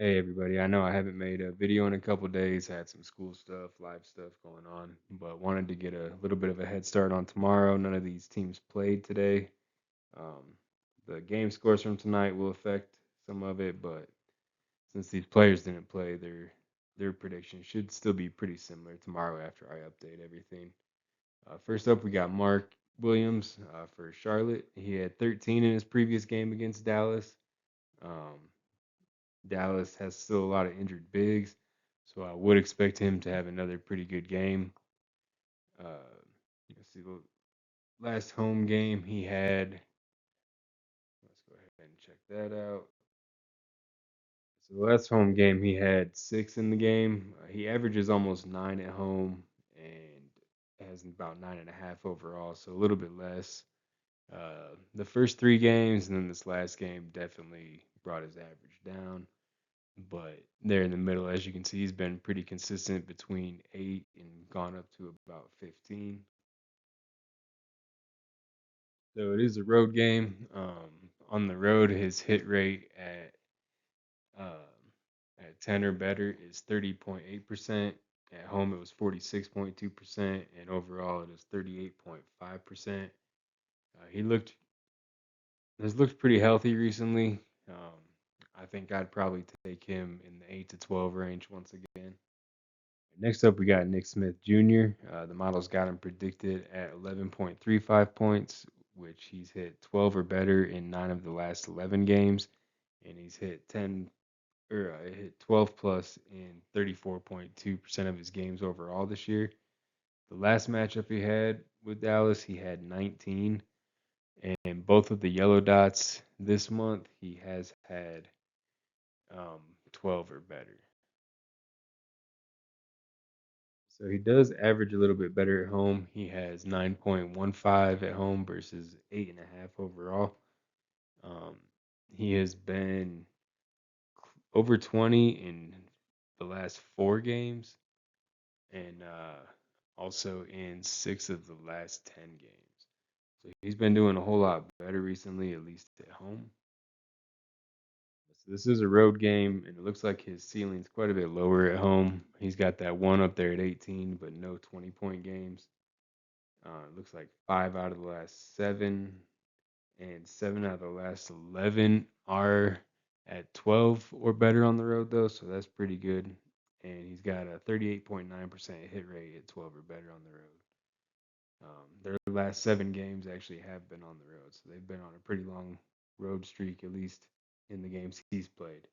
Hey everybody, I know I haven't made a video in a couple days, had some school stuff, live stuff going on, but wanted to get a little bit of a head start on tomorrow. None of these teams played today. Um, the game scores from tonight will affect some of it, but since these players didn't play, their prediction should still be pretty similar tomorrow after I update everything. First up, we got Mark Williams for Charlotte. He had 13 in his previous game against Dallas. Um, Dallas has still a lot of injured bigs, so I would expect him to have another pretty good game. Uh, let's see, the last home game he had. Let's go ahead and check that out. So the last home game he had 6 in the game. He averages almost 9 at home and has about 9.5 overall, so a little bit less. The first 3 games and then this last game definitely brought his average down. But there in the middle, as you can see, he's been pretty consistent between 8 and gone up to about 15. So it is a road game. On the road, his hit rate um, at 10 or better is 30.8%. At home, it was 46.2%, and overall, it is 38.5%. He has looked pretty healthy recently. I think I'd probably take him in the 8 to 12 range once again. Next up, we got Nick Smith Jr. The model's got him predicted at 11.35 points, which he's hit 12 or better in 9 of the last 11 games, and he's hit 10 or hit 12 plus in 34.2% of his games overall this year. The last matchup he had with Dallas, he had 19, and both of the yellow dots this month, he has had 12 or better. So he does average a little bit better at home. He has 9.15 at home versus 8.5 overall. Um, he has been over 20 in the last 4 games and also in 6 of the last 10 games. So he's been doing a whole lot better recently, at least at home. So this is a road game, and it looks like his ceiling's quite a bit lower at home. He's got that one up there at 18, but no 20-point games. It looks like 5 out of the last 7 and 7 out of the last 11 are at 12 or better on the road, though, so that's pretty good. And he's got a 38.9% hit rate at 12 or better on the road. Their last 7 games actually have been on the road, so they've been on a pretty long road streak, at least in the games he's played.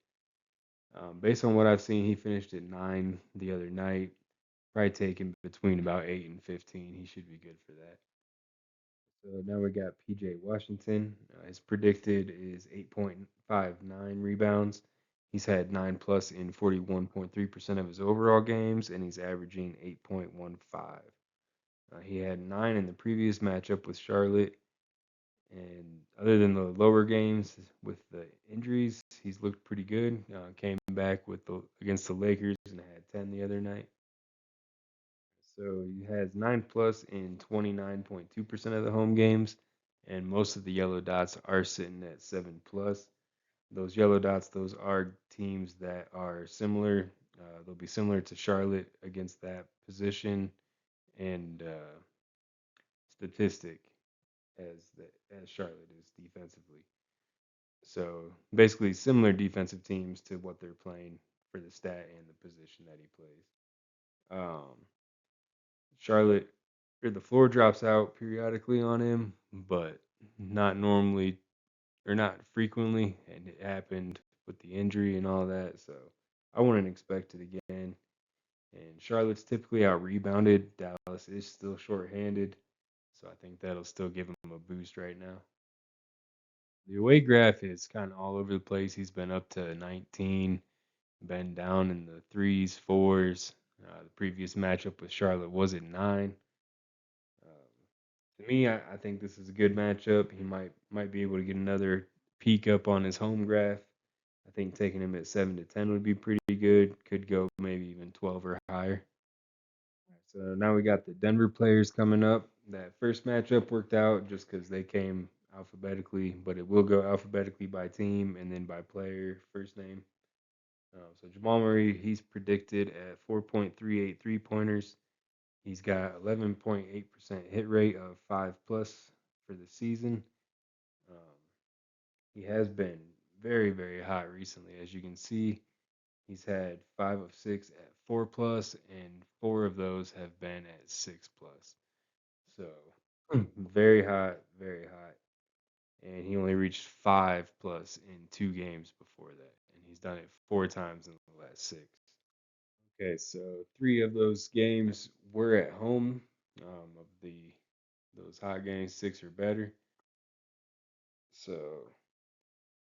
Based on what I've seen, he finished at 9 the other night. Probably taking between about 8 and 15. He should be good for that. So now we got PJ Washington. His predicted is 8.59 rebounds. He's had 9 plus in 41.3% of his overall games, and he's averaging 8.15. He had 9 in the previous matchup with Charlotte, and other than the lower games with the injuries, he's looked pretty good. Came back with the against the Lakers and had 10 the other night. So he has 9 plus in 29.2% of the home games, and most of the yellow dots are sitting at 7 plus. Those yellow dots, those are teams that are similar. They'll be similar to Charlotte against that position and statistic as Charlotte is defensively. So basically, similar defensive teams to what they're playing for the stat and the position that he plays. Um, Charlotte, or the floor drops out periodically on him, but not normally or not frequently. And it happened with the injury and all that. So I wouldn't expect it again. And Charlotte's typically out rebounded. Dallas is still shorthanded. So I think that'll still give him a boost right now. The away graph is kind of all over the place. He's been up to 19, been down in the threes, fours. The previous matchup with Charlotte was at 9. To me, I think this is a good matchup. He might be able to get another peak up on his home graph. I think taking him at 7 to 10 would be pretty good. Could go maybe even 12 or higher. So now we got the Denver players coming up. That first matchup worked out just because they came alphabetically, but it will go alphabetically by team and then by player first name. So Jamal Murray, he's predicted at 4.38 3 pointers. He's got 11.8% hit rate of 5 plus for the season. Um, he has been very, very hot recently. As you can see, he's had 5 of 6 at 4 plus, and 4 of those have been at 6 plus. So very hot, very hot. And he only reached 5 plus in 2 games before that. And he's done it 4 times in the last 6. Okay, so 3 of those games were at home. Of the those hot games, 6 or better. So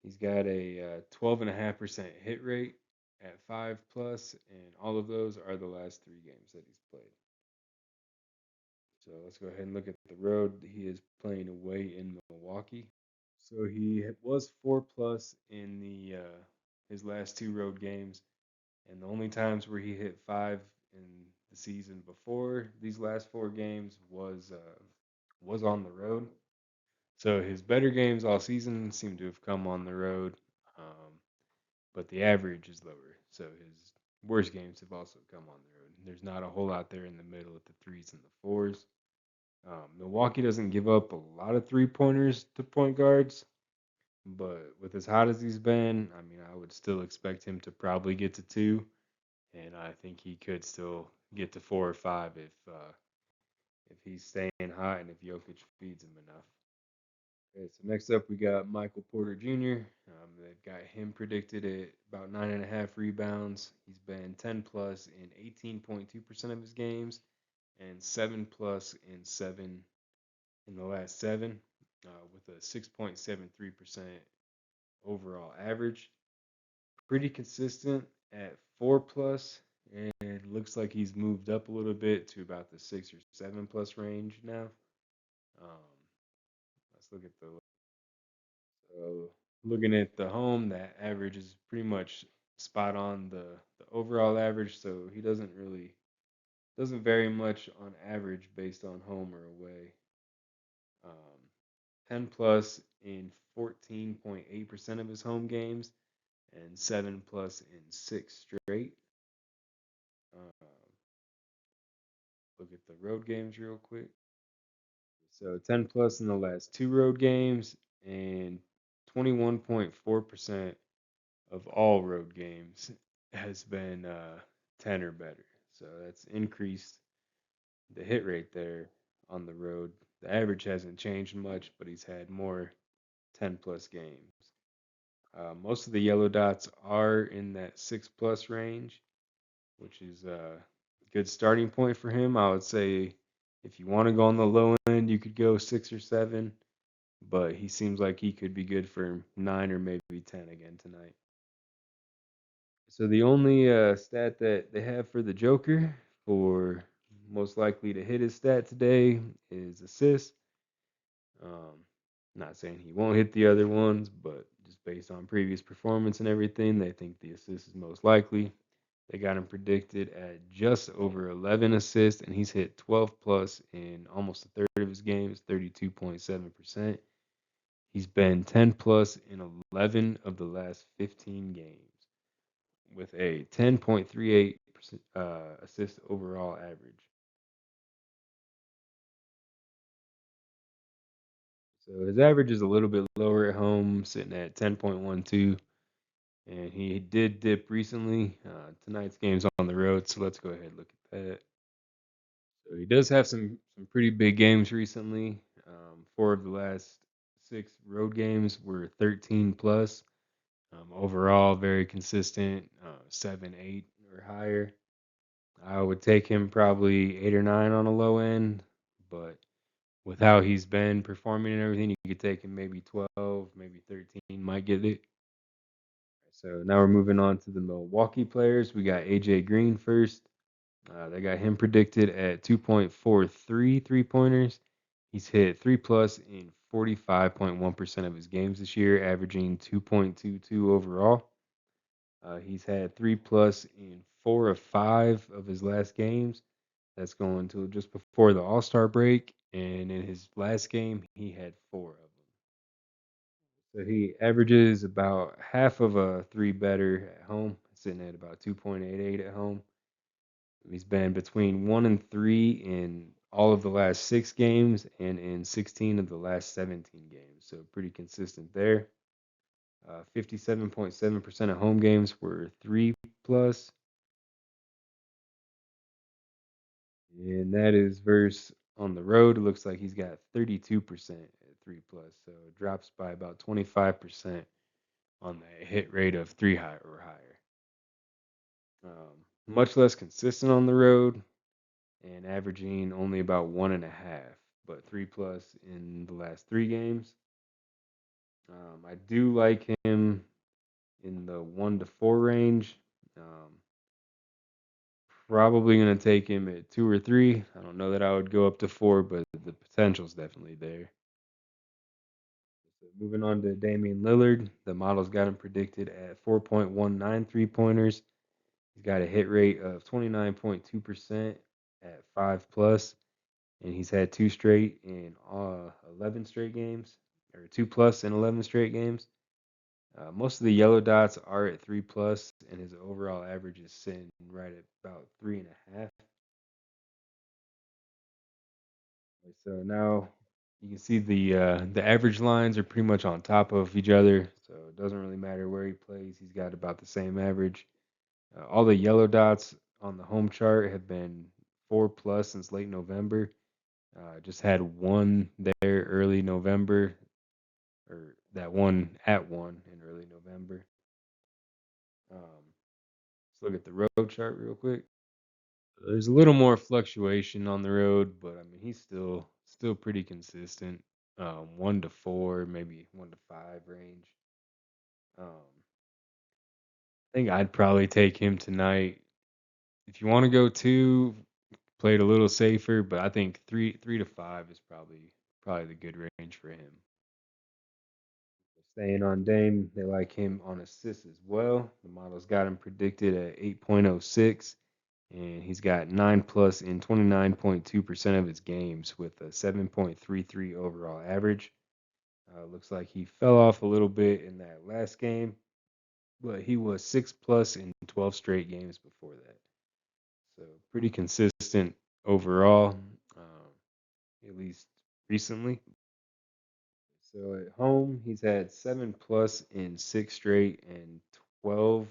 he's got a 12.5% hit rate at 5 plus, and all of those are the last 3 games that he's played. So let's go ahead and look at the road. He is playing away in Milwaukee. So he was 4 plus in the his last 2 road games, and the only times where he hit 5 in the season before these last 4 games was on the road. So his better games all season seem to have come on the road, um, but the average is lower. So his worst games have also come on the road. There's not a whole lot there in the middle at the threes and the fours. Milwaukee doesn't give up a lot of 3 pointers to point guards, but with as hot as he's been, I mean, I would still expect him to probably get to 2, and I think he could still get to 4 or 5 if he's staying hot and if Jokic feeds him enough. Okay, so next up we got Michael Porter Jr. They've got him predicted at about 9.5 rebounds. He's been 10 plus in 18.2% of his games and 7 plus in 7 in the last 7, with a 6.73% overall average. Pretty consistent at 4 plus, and looks like he's moved up a little bit to about the 6 or 7 plus range now. Um, let's look at the so looking at the home. That average is pretty much spot on the overall average. So he doesn't vary much on average based on home or away. Um, 10 plus in 14.8% of his home games and 7 plus in 6 straight. Um, look at the road games real quick. So 10 plus in the last 2 road games and 21.4% of all road games has been 10 or better. So that's increased the hit rate there on the road. The average hasn't changed much, but he's had more 10 plus games. Most of the yellow dots are in that 6 plus range, which is a good starting point for him. I would say if you want to go on the low end, you could go 6 or 7, but he seems like he could be good for 9 or maybe 10 again tonight. So the only stat that they have for the Joker for most likely to hit his stat today is assists. Um, Not saying he won't hit the other ones, but just based on previous performance and everything, they think the assist is most likely. They got him predicted at just over 11 assists, and he's hit 12 plus in almost a third of his games, 32.7%. He's been 10 plus in 11 of the last 15 games with a 10.38% assist overall average. So his average is a little bit lower at home, sitting at 10.12, and he did dip recently. Tonight's game's on the road, so let's go ahead and look at that. So he does have some pretty big games recently. 4 of the last 6 road games were 13 plus. Overall, very consistent, 7, 8 or higher. I would take him probably 8 or 9 on a low end, but with how he's been performing and everything, you could take him maybe 12, maybe 13, might get it. So now we're moving on to the Milwaukee players. We got AJ Green first. They got him predicted at 2.43 3 pointers. He's hit 3 plus in 45.1% of his games this year, averaging 2.22 overall. He's had 3 plus in 4 of 5 of his last games. That's going to just before the All Star break. And in his last game, he had 4 of them. So he averages about half of a 3 better at home, sitting at about 2.88 at home. He's been between 1 and 3 in all of the last 6 games and in 16 of the last 17 games. So pretty consistent there. 57.7% of home games were 3 plus, and that is versus on the road. It looks like he's got 32% at 3 plus, so it drops by about 25% on the hit rate of three high or higher. Much less consistent on the road and averaging only about 1.5, but 3 plus in the last 3 games. I do like him in the 1 to 4 range. Probably going to take him at 2 or 3. I don't know that I would go up to 4, but the potential's definitely there. So moving on to Damian Lillard, the model's got him predicted at 4.19 3-pointers. He's got a hit rate of 29.2% at 5 plus, and he's had 2 straight in 11 straight games, or 2 plus in 11 straight games. Most of the yellow dots are at 3 plus, and his overall average is sitting right at about 3.5. So now you can see the average lines are pretty much on top of each other, so it doesn't really matter where he plays. He's got about the same average. All the yellow dots on the home chart have been 4 plus since late November. Just had one there early November, or that one at 1 in early November. Let's look at the road chart real quick. There's a little more fluctuation on the road, but I mean he's still pretty consistent. 1 to 4, maybe 1 to 5 range. Um, I think I'd probably take him tonight. If you want to go 2, play it a little safer, but I think 3 to 5 is probably the good range for him. Staying on Dame, they like him on assists as well. The model's got him predicted at 8.06, and he's got 9 plus in 29.2% of his games with a 7.33 overall average. Looks like he fell off a little bit in that last game, but he was 6 plus in 12 straight games before that. So pretty consistent overall, at least recently. So at home, he's had 7 plus in 6 straight and 12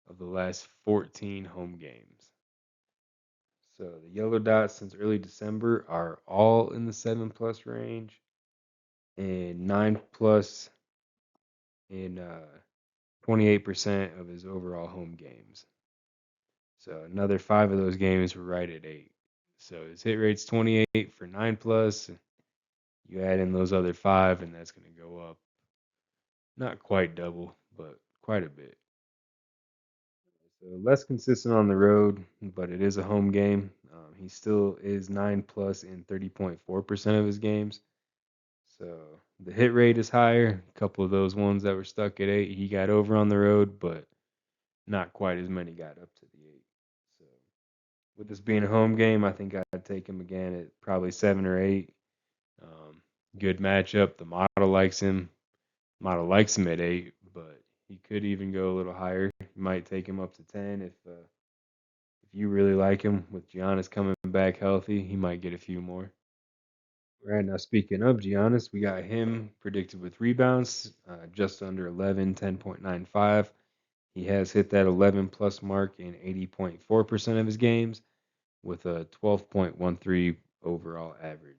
of the last 14 home games. So the yellow dots since early December are all in the 7 plus range and 9 plus in 28% of his overall home games. So another 5 of those games were right at 8. So his hit rate's 28 for 9 plus. You add in those other 5, and that's going to go up. Not quite double, but quite a bit. So less consistent on the road, but it is a home game. He still is 9 plus in 30.4% of his games. So the hit rate is higher. A couple of those ones that were stuck at 8, he got over on the road, but not quite as many got up to the 8. So with this being a home game, I think I'd take him again at probably 7 or 8. Good matchup. The model likes him. Model likes him at 8, but he could even go a little higher. You might take him up to 10 if you really like him. With Giannis coming back healthy, he might get a few more. Right now, speaking of Giannis, we got him predicted with rebounds, just under 11, 10.95. He has hit that 11 plus mark in 80.4% of his games with a 12.13 overall average.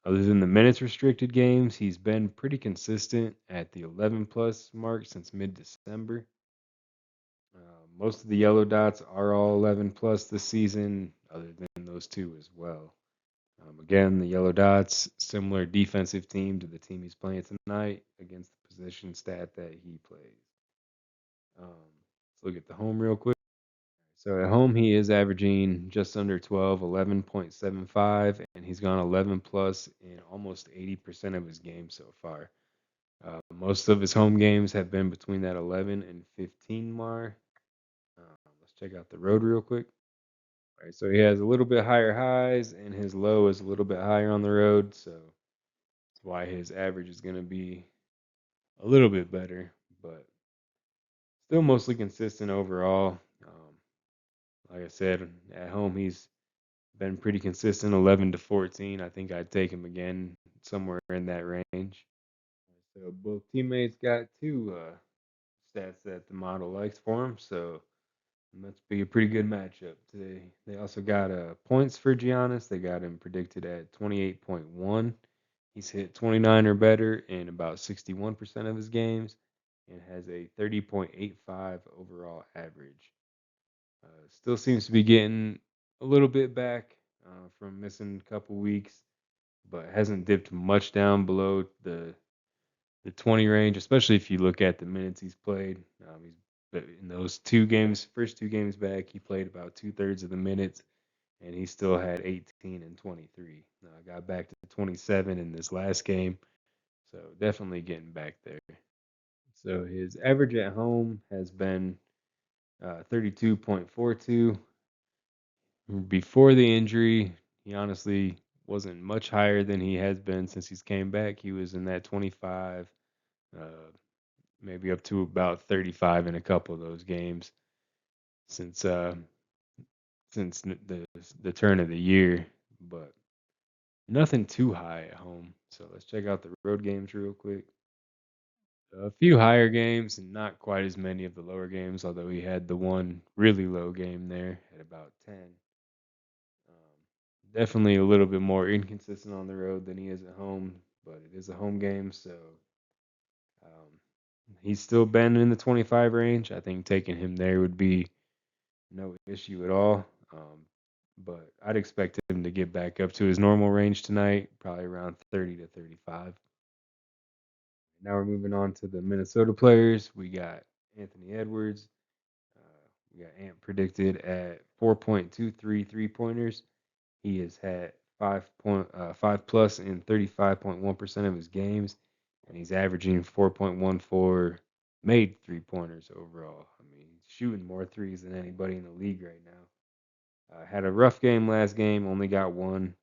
Other than the minutes restricted games, he's been pretty consistent at the 11 plus mark since mid December. Most of the yellow dots are all 11 plus this season, other than those 2 as well. Again, the yellow dots, similar defensive team to the team he's playing tonight against the position stat that he plays. Let's look at the home real quick. So at home, he is averaging just under 12, 11.75, and he's gone 11 plus in almost 80% of his games so far. Most of his home games have been between that 11 and 15 mark. Let's check out the road real quick. All right, so he has a little bit higher highs, and his low is a little bit higher on the road, so that's why his average is going to be a little bit better, but Still mostly consistent overall. Like I said, at home he's been pretty consistent, 11 to 14. I think I'd take him again somewhere in that range. So both teammates got two stats that the model likes for him. So must be a pretty good matchup today. They also got points for Giannis. They got him predicted at 28.1. He's hit 29 or better in about 61% of his games and has a 30.85 overall average. Still seems to be getting a little bit back from missing a couple weeks, but hasn't dipped much down below the 20 range, especially if you look at the minutes he's played. He's in those two games, first two games back, he played about 2/3 of the minutes, and he still had 18 and 23. Got back to 27 in this last game, so definitely getting back there. So his average at home has been 32.42. Before the injury, he honestly wasn't much higher than he has been since he's came back. He was in that 25, uh, maybe up to about 35 in a couple of those games since the turn of the year, but nothing too high at home. So let's check out the road games real quick. A few higher games and not quite as many of the lower games, although he had the one really low game there at about 10. Definitely a little bit more inconsistent on the road than he is at home, but it is a home game, so um, he's still been in the 25 range. I think taking him there would be no issue at all. But I'd expect him to get back up to his normal range tonight, probably around 30 to 35. Now we're moving on to the Minnesota players. We got Anthony Edwards. We got Ant predicted at 4.23 3-pointers. He has had 5 plus in 35.1% of his games, and he's averaging 4.14 made 3-pointers overall. I mean, he's shooting more threes than anybody in the league right now. Had a rough game last game, only got one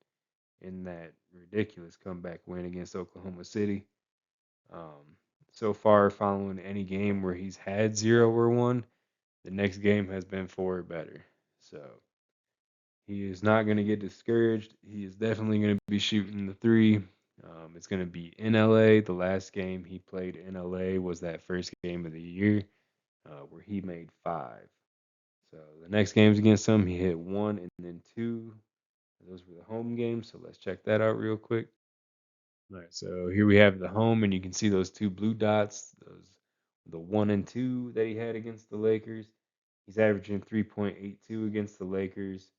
in that ridiculous comeback win against Oklahoma City. Um, so far, following any game where he's had 0 or 1, the next game has been 4 or better. So he is not going to get discouraged. He is definitely going to be shooting the three. It's going to be in LA. The last game he played in LA was that first game of the year where he made 5. So the next games against him, he hit 1 and then 2. Those were the home games. So let's check that out real quick. All right, so here we have the home, and you can see those two blue dots, those the 1 and 2 that he had against the Lakers. He's averaging 3.82 against the Lakers,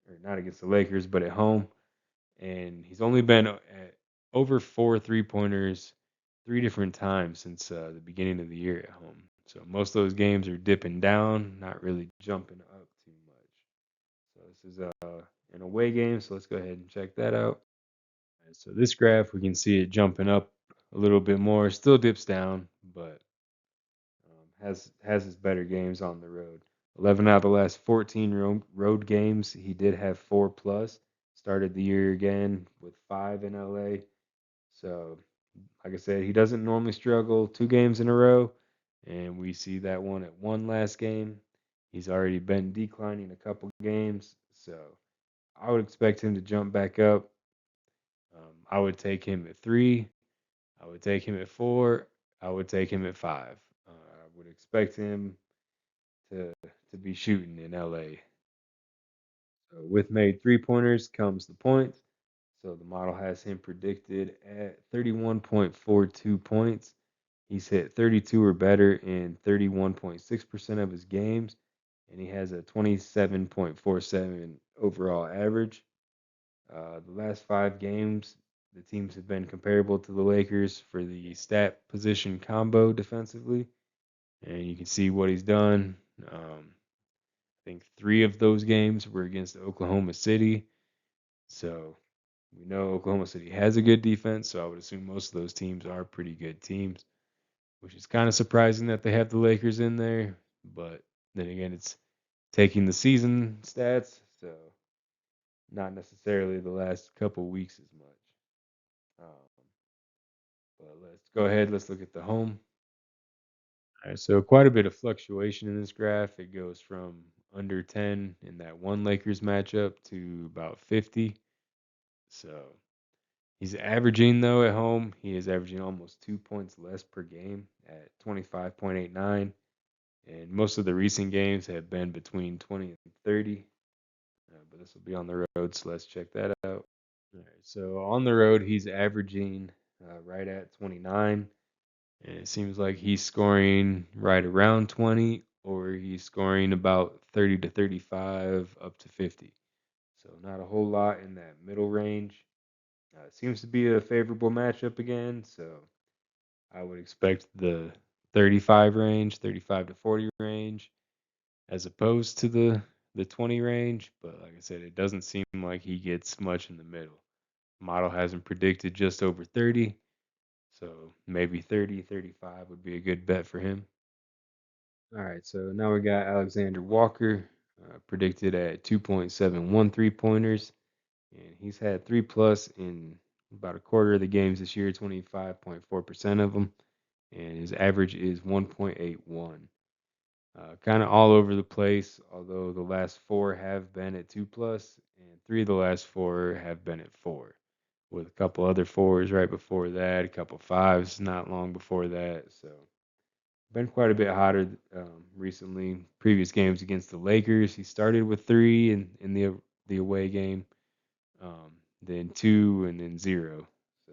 or not against the Lakers, but at home. And he's only been at over 4 3-pointers 3 different times since the beginning of the year at home. So most of those games are dipping down, not really jumping up too much. So this is an away game. So let's go ahead and check that out. So this graph, we can see it jumping up a little bit more. Still dips down, but has his better games on the road. 11 out of the last 14 road games, he did have 4 plus. Started the year again with 5 in LA. So, like I said, he doesn't normally struggle 2 games in a row, and we see that one at one last game. He's already been declining a couple games, so I would expect him to jump back up. I would take him at 3. I would take him at 4. I would take him at 5. I would expect him to be shooting in LA. So with made 3-pointers comes the points. So the model has him predicted at 31.42 points. He's hit 32 or better in 31.6% of his games, and he has a 27.47 overall average. The last 5 games, the teams have been comparable to the Lakers for the stat position combo defensively, and you can see what he's done. I think 3 of those games were against Oklahoma City, so we know Oklahoma City has a good defense. So I would assume most of those teams are pretty good teams, which is kind of surprising that they have the Lakers in there. But then again, it's taking the season stats, so not necessarily the last couple weeks as much. Um, but let's go ahead. Let's look at the home. All right, so quite a bit of fluctuation in this graph. It goes from under 10 in that one Lakers matchup to about 50. So he's averaging, though, at home. He is averaging almost 2 points less per game at 25.89. And most of the recent games have been between 20 and 30. But this will be on the road, so let's check that out. All right, so on the road, he's averaging right at 29. And it seems like he's scoring right around 20, or he's scoring about 30 to 35 up to 50. So not a whole lot in that middle range. It seems to be a favorable matchup again, so I would expect the 35 range, 35 to 40 range, as opposed to the 20 range. But like I said, it doesn't seem like he gets much in the middle. Model hasn't predicted just over 30, so maybe 30, 35 would be a good bet for him. All right, so now we got Alexander Walker predicted at 2.71 3 pointers, and he's had 3 plus in about a quarter of the games this year, 25.4% of them, and his average is 1.81. Kind of all over the place, although the last four have been at 2 plus, and three of the last four have been at 4, with a couple other fours right before that, a couple fives not long before that. So been quite a bit hotter recently. Previous games against the Lakers, he started with three in the away game, then two, and then zero. So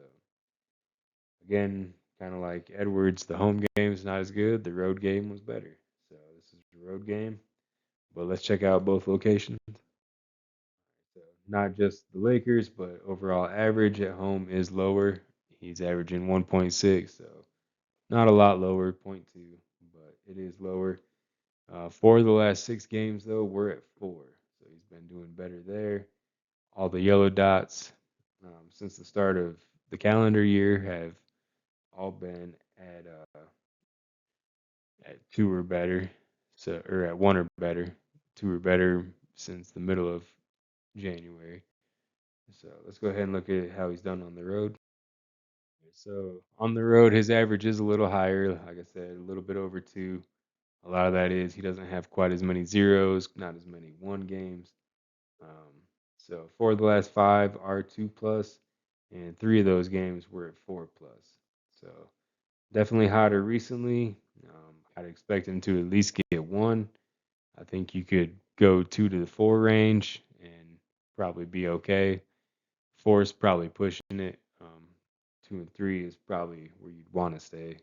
again, kind of like Edwards, the home game is not as good. The road game was better. So this is the road game. But let's check out both locations. So not just the Lakers, but overall average at home is lower. He's averaging 1.6, so not a lot lower, point 0.2, but it is lower. For the last 6 games, though, we're at 4, so he's been doing better there. All the yellow dots since the start of the calendar year have all been at 2 or better, so or at 1 or better, 2 or better since the middle of January. So let's go ahead and look at how he's done on the road. So on the road, his average is a little higher. Like I said, a little bit over 2. A lot of that is he doesn't have quite as many zeros, not as many one games. Um, so for the last 5 are 2 plus, and 3 of those games were at 4 plus. So definitely hotter recently. I'd expect him to at least get 1. I think you could go 2 to the 4 range and probably be okay. 4 is probably pushing it. 2 and 3 is probably where you'd want to stay.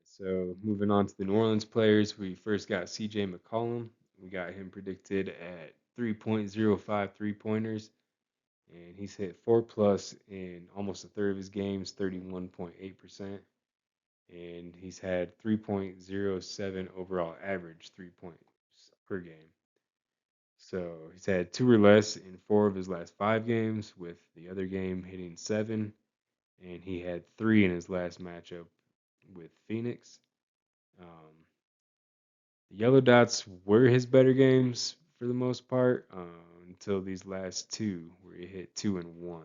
So moving on to the New Orleans players, we first got CJ McCollum. We got him predicted at 3.05 3 pointers, and he's hit 4 plus in almost a third of his games, 31.8%. And he's had 3.07 overall average 3 points per game. So he's had 2 or less in 4 of his last 5 games, with the other game hitting 7, and he had 3 in his last matchup with Phoenix. Um, the yellow dots were his better games for the most part until these last 2, where he hit 2 and 1.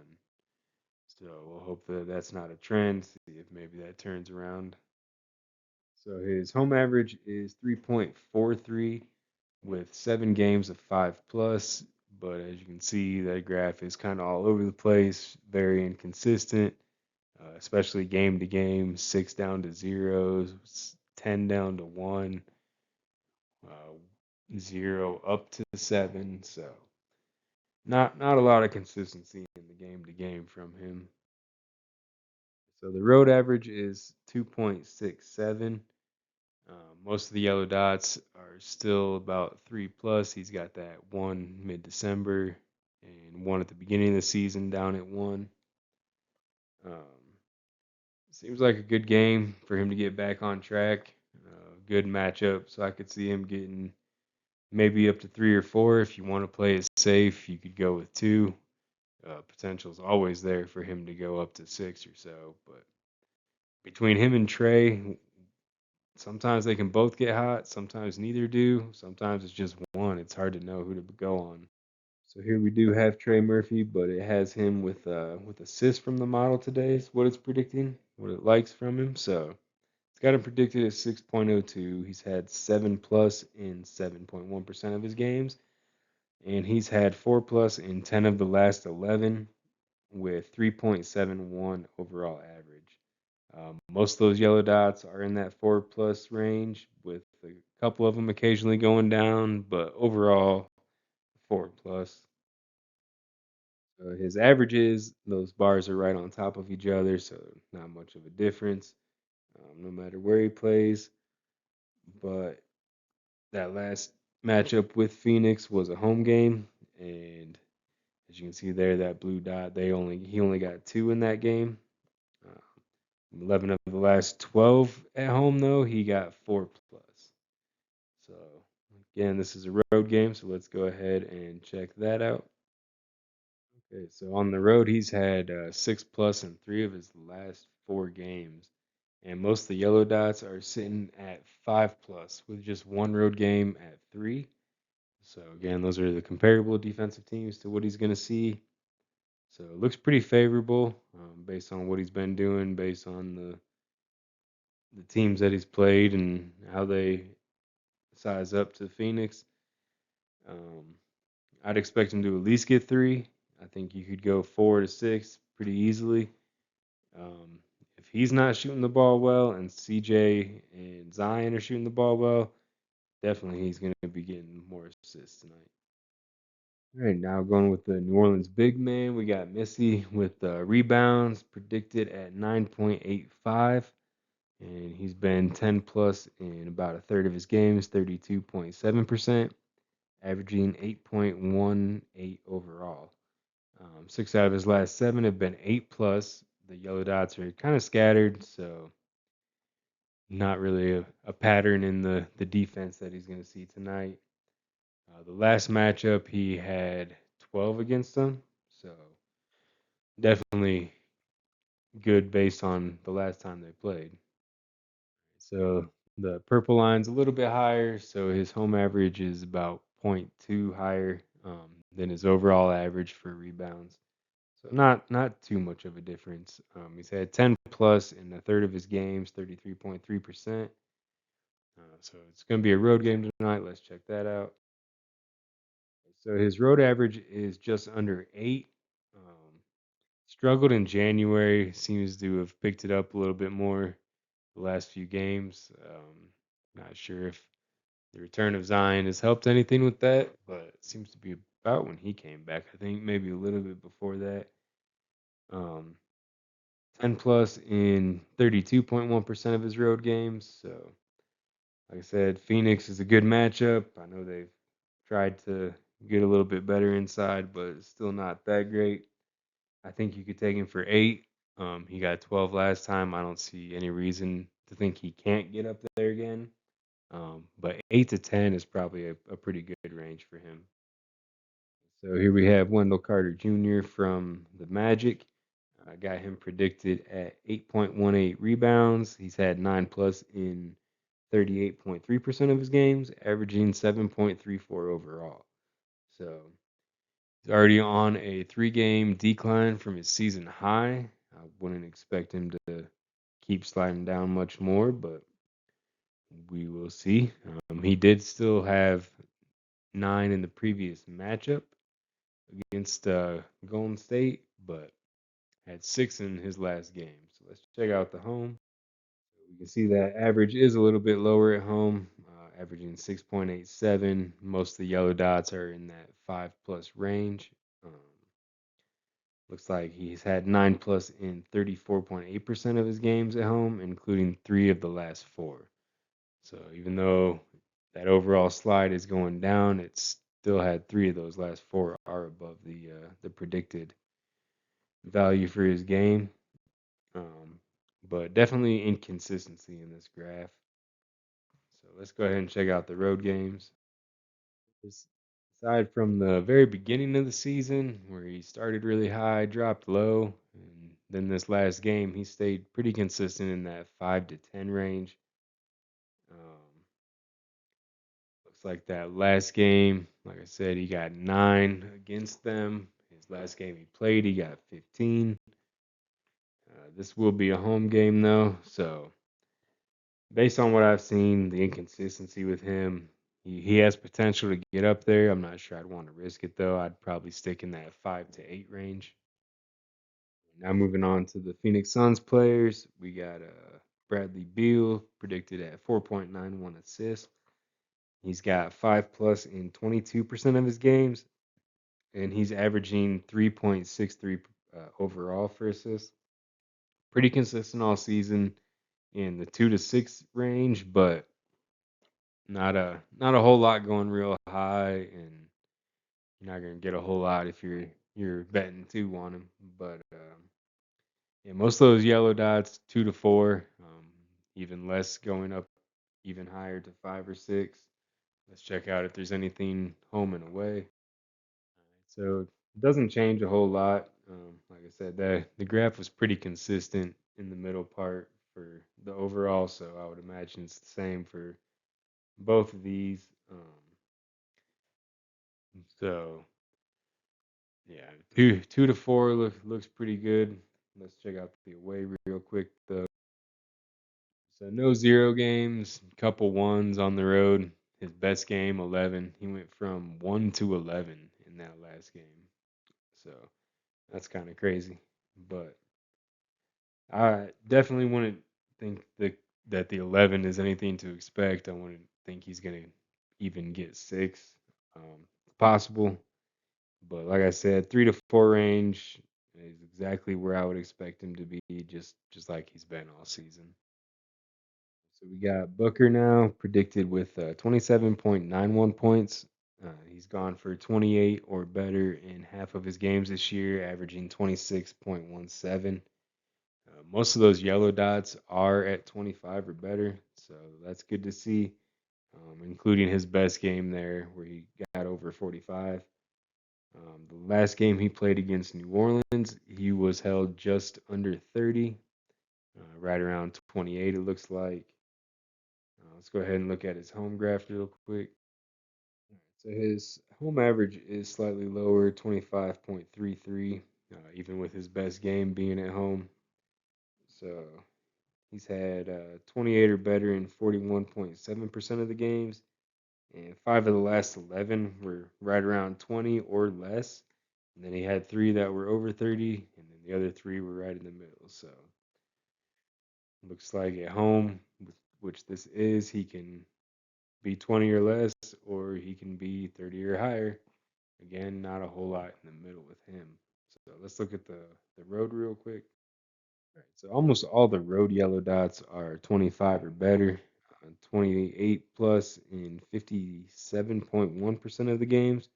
So we'll hope that that's not a trend. See if maybe that turns around. So his home average is 3.43 with 7 games of 5 plus. But as you can see, that graph is kind of all over the place, very inconsistent, especially game to game, 6 down to 0, 10 down to 1, uh, 0 up to 7. So not a lot of consistency in the game to game from him. So the road average is 2.67. Most of the yellow dots are still about 3 plus. He's got that 1 mid December and 1 at the beginning of the season down at 1. Seems like a good game for him to get back on track. Good matchup, so I could see him getting maybe up to 3 or 4. If you want to play it safe, you could go with 2. Potential is always there for him to go up to 6 or so, but between him and Trey, sometimes they can both get hot, sometimes neither do. Sometimes it's just one. It's hard to know who to go on. So here we do have Trey Murphy, but it has him with assists from the model today is what it's predicting, what it likes from him. So It's got him predicted at 6.02. He's had 7 plus in 7.1% of his games, and he's had 4 plus in 10 of the last 11 with 3.71 overall average. Most of those yellow dots are in that 4 plus range, with a couple of them occasionally going down, but overall 4 plus. So his averages, those bars are right on top of each other, so not much of a difference, no matter where he plays. But that last matchup with Phoenix was a home game, and as you can see there, that blue dot, he only got 2 in that game. Uh, 11 of the last 12 at home, though, he got 4 plus. So again, this is a road game, so let's go ahead and check that out. Okay, so on the road, he's had 6 plus in 3 of his last 4 games, and most of the yellow dots are sitting at 5 plus, with just one road game at 3. So again, those are the comparable defensive teams to what he's going to see. So it looks pretty favorable based on what he's been doing, based on the teams that he's played and how they size up to Phoenix. Um, I'd expect him to at least get 3. I think you could go 4 to 6 pretty easily. Um, if he's not shooting the ball well and CJ and Zion are shooting the ball well, definitely he's going to be getting more assists tonight. All right, now going with the New Orleans big man, we got Missy with rebounds predicted at 9.85, and he's been 10 plus in about a third of his games, 32.7%, averaging 8.18 overall. 6 out of his last 7 have been 8 plus. The yellow dots are kind of scattered, so not really a pattern in the defense that he's going to see tonight. The last matchup, he had 12 against them, so definitely good based on the last time they played. So the purple line's a little bit higher, so his home average is about zero point 0.2 higher than his overall average for rebounds. So not too much of a difference. He's had 10 plus in a third of his games, 33.3%. So it's going to be a road game tonight. Let's check that out. So his road average is just under 8. Um, Struggled in January, seems to have picked it up a little bit more the last few games. Not sure if the return of Zion has helped anything with that, but it seems to be about when he came back. I think maybe a little bit before that. Um, 10 plus in 32.1% of his road games. So, like I said, Phoenix is a good matchup. I know they've tried to get a little bit better inside, but it's still not that great. I think you could take him for 8. He got 12 last time. I don't see any reason to think he can't get up there again. But 8 to 10 is probably a pretty good range for him. So here we have Wendell Carter Jr. from the Magic. I got him predicted at 8.18 rebounds. He's had 9 plus in 38.3% of his games, averaging 7.34 overall. So he's already on a 3-game decline from his season high. I wouldn't expect him to keep sliding down much more, but we will see. He did still have 9 in the previous matchup against Golden State, but had 6 in his last game. So let's check out the home. You can see that average is a little bit lower at home, averaging 6.87. Most of the yellow dots are in that 5 plus range. Looks like he's had 9 plus in 34.8% of his games at home, including 3 of the last 4. So even though that overall slide is going down, it's still had 3 of those last 4 are above the predicted value for his game. But definitely inconsistency in this graph. So let's go ahead and check out the road games. Aside from the very beginning of the season, where he started really high, dropped low, and then this last game, he stayed pretty consistent in that 5 to 10 range. Looks like that last game, like I said, he got 9 against them. His last game he played, he got 15. This will be a home game, though, so Based on what I've seen, the inconsistency with him, he has potential to get up there. I'm not sure I'd want to risk it though. I'd probably stick in that 5 to 8 range. Now moving on to the Phoenix Suns players, we got Bradley Beal predicted at 4.91 assists. He's got 5 plus in 22% of his games, and he's averaging 3.63 overall for assists. Pretty consistent all season in the 2 to 6 range, but not a whole lot going real high, and you're not gonna get a whole lot if you're betting two on him. But yeah, most of those yellow dots 2 to 4, even less going up even higher to 5 or 6. Let's check out if there's anything home and away. So it doesn't change a whole lot. Like I said, the graph was pretty consistent in the middle part for the overall, so I would imagine it's the same for both of these. So yeah, 2 to 4 looks pretty good. Let's check out the away real quick though. So no zero games, couple ones on the road. His best game 11. He went from 1 to 11 in that last game. So that's kind of crazy. But I definitely wouldn't think that the 11 is anything to expect. I wouldn't think he's gonna even get 6. It's possible, but like I said, 3 to 4 range is exactly where I would expect him to be, just like he's been all season. So we got Booker now predicted with 27.91 points. He's gone for 28 or better in half of his games this year, averaging 26.17. Most of those yellow dots are at 25 or better, so that's good to see, including his best game there where he got over 45. The last game he played against New Orleans, he was held just under 30, right around 28, it looks like. Let's go ahead and look at his home graph real quick. So his home average is slightly lower, 25.33, even with his best game being at home. So he's had 28 or better in 41.7% of the games, and 5 of the last 11 were right around 20 or less. And then he had 3 that were over 30, and then the other 3 were right in the middle. So looks like at home, which this is, he can be 20 or less, or he can be 30 or higher. Again, not a whole lot in the middle with him. So let's look at the road real quick. All right, so almost all the road yellow dots are 25 or better, 28 plus in 57.1% of the games.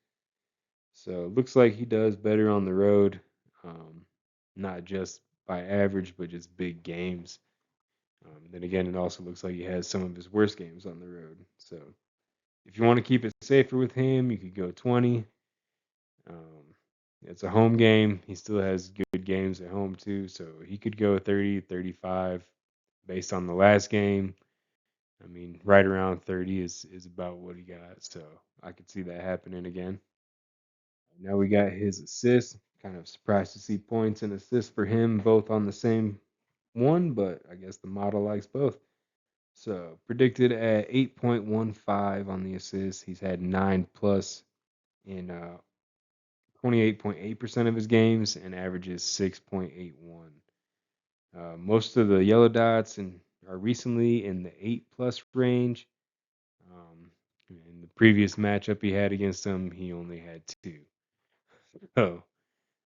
So it looks like he does better on the road, um, not just by average, but just big games. Then again, it also looks like he has some of his worst games on the road. So if you want to keep it safer with him, you could go 20. Um, it's a home game. He still has good games at home too, so he could go 30, 35 based on the last game. I mean, right around 30 is about what he got, so I could see that happening again. Now we got his assists. Kind of surprised to see points and assists for him both on the same one, but I guess the model likes both. So predicted at 8.15 on the assists. He's had 9 plus in 28.8% of his games and averages 6.81. Most of the yellow dots are recently in the 8 plus range. In the previous matchup he had against him, he only had 2. So,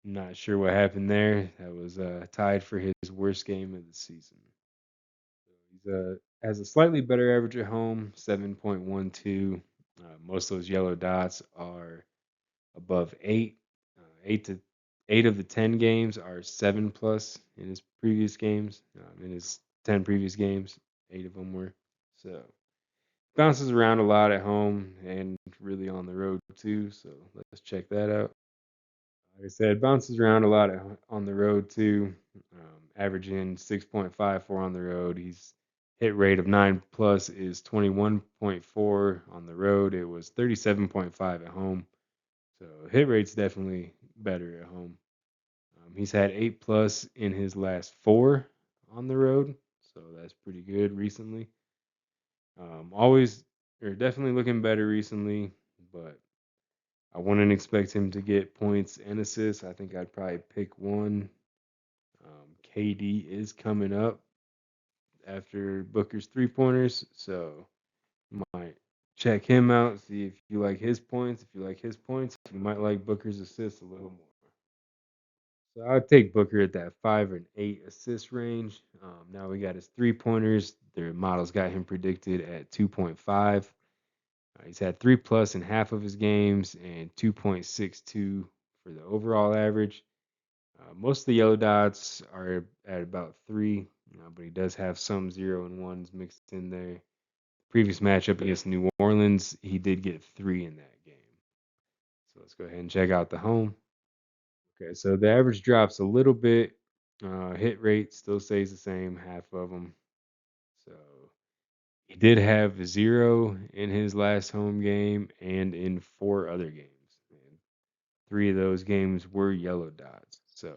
not sure what happened there. That was tied for his worst game of the season. He has a slightly better average at home, 7.12. Most of those yellow dots are above 8. 8 of the 10 games are 7 plus in his previous games. In his 10 previous games, 8 of them were. So bounces around a lot at home and really on the road too. So let's check that out. Like I said, bounces around a lot on the road too. Averaging 6.54 on the road. He's hit rate of 9 plus is 21.4 on the road. It was 37.5 at home. So hit rate's definitely better at home. He's had 8 plus in his last 4 on the road, so that's pretty good recently. Always or definitely looking better recently, but I wouldn't expect him to get points and assists. I think I'd probably pick one. KD is coming up after Booker's 3 pointers, so might check him out, see if you like his points. If you like his points, you might like Booker's assists a little more. So I would take Booker at that 5 and 8 assist range. Now we got his 3 pointers. Their models got him predicted at 2.5. He's had 3 plus in half of his games and 2.62 for the overall average. Most of the yellow dots are at about 3, but he does have some 0 and 1s mixed in there. Previous matchup against New Orleans, he did get 3 in that game. So let's go ahead and check out the home. Okay, so the average drops a little bit. Hit rate still stays the same, half of them. So he did have 0 in his last home game and in 4 other games. And 3 of those games were yellow dots. So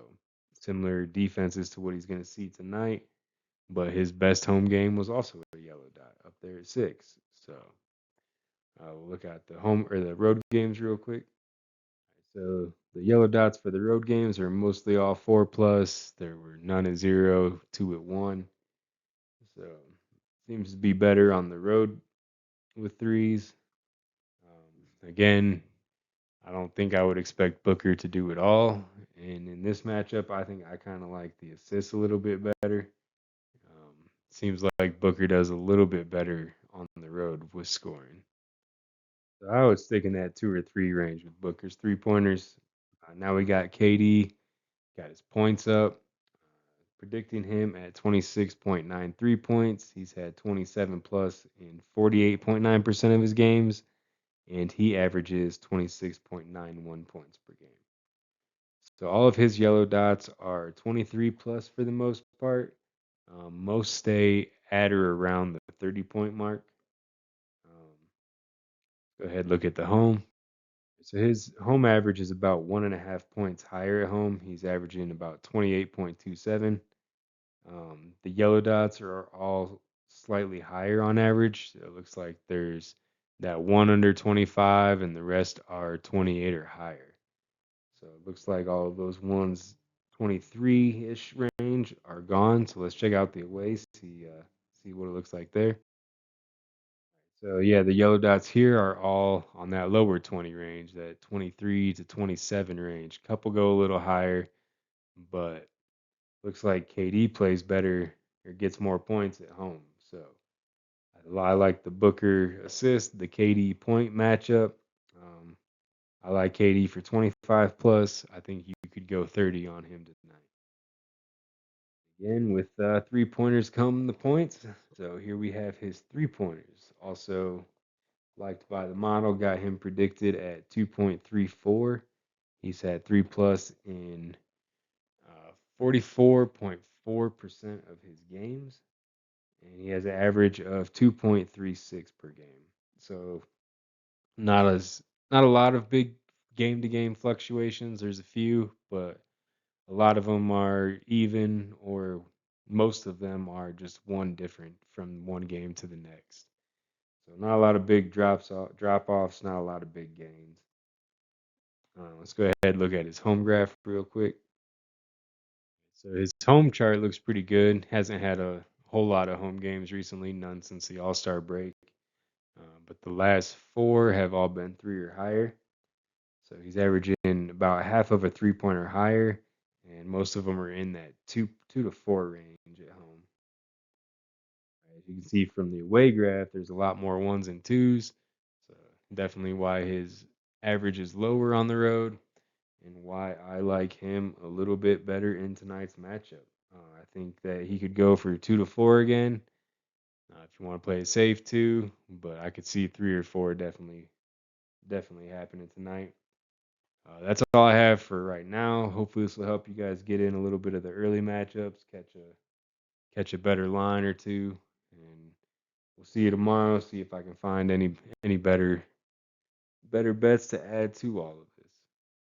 similar defenses to what he's going to see tonight. But his best home game was also a yellow dot up there at 6. So we'll look at the home or the road games real quick. So the yellow dots for the road games are mostly all 4 plus. There were none at 0, 2 at 1. So seems to be better on the road with threes. Again, I don't think I would expect Booker to do it all. And in this matchup, I think I kind of like the assists a little bit better. Seems like Booker does a little bit better on the road with scoring. So I would stick in that 2 or 3 range with Booker's 3 pointers. Now we got KD, got his points up. Predicting him at 26.93 points. He's had 27 plus in 48.9% of his games, and he averages 26.91 points per game. So all of his yellow dots are 23 plus for the most part. Most stay at or around the 30-point mark. Go ahead, look at the home. So his home average is about 1.5 points higher at home. He's averaging about 28.27. The yellow dots are all slightly higher on average. So it looks like there's that one under 25, and the rest are 28 or higher. So it looks like all of those ones 23-ish range are gone. So let's check out the away, see what it looks like there. So yeah, the yellow dots here are all on that lower 20 range, that 23 to 27 range. Couple go a little higher, but looks like KD plays better or gets more points at home. So I like the Booker assist, the KD point matchup. I like KD for 25 plus. I think you could go 30 on him tonight. Again, with 3 pointers come the points. So here we have his 3 pointers. Also liked by the model, got him predicted at 2.34. He's had 3 plus in 44.4% of his games, and he has an average of 2.36 per game. So not as not a lot of big game to game fluctuations. There's a few, but a lot of them are even, or most of them are just one different from one game to the next. So not a lot of big drop offs, not a lot of big gains. Let's go ahead and look at his home graph real quick. So his home chart looks pretty good. Hasn't had a whole lot of home games recently, none since the All Star break. But the last 4 have all been 3 or higher. So he's averaging about half of a 3 pointer higher, and most of them are in that 2 to 4 range at home. As you can see from the away graph, there's a lot more 1s and 2s. So definitely why his average is lower on the road, and why I like him a little bit better in tonight's matchup. I think that he could go for 2 to 4 again. If you want to play it safe too, but I could see 3 or 4 definitely happening tonight. That's all I have for right now. Hopefully, this will help you guys get in a little bit of the early matchups, catch a better line or two, and we'll see you tomorrow. See if I can find any better bets to add to all of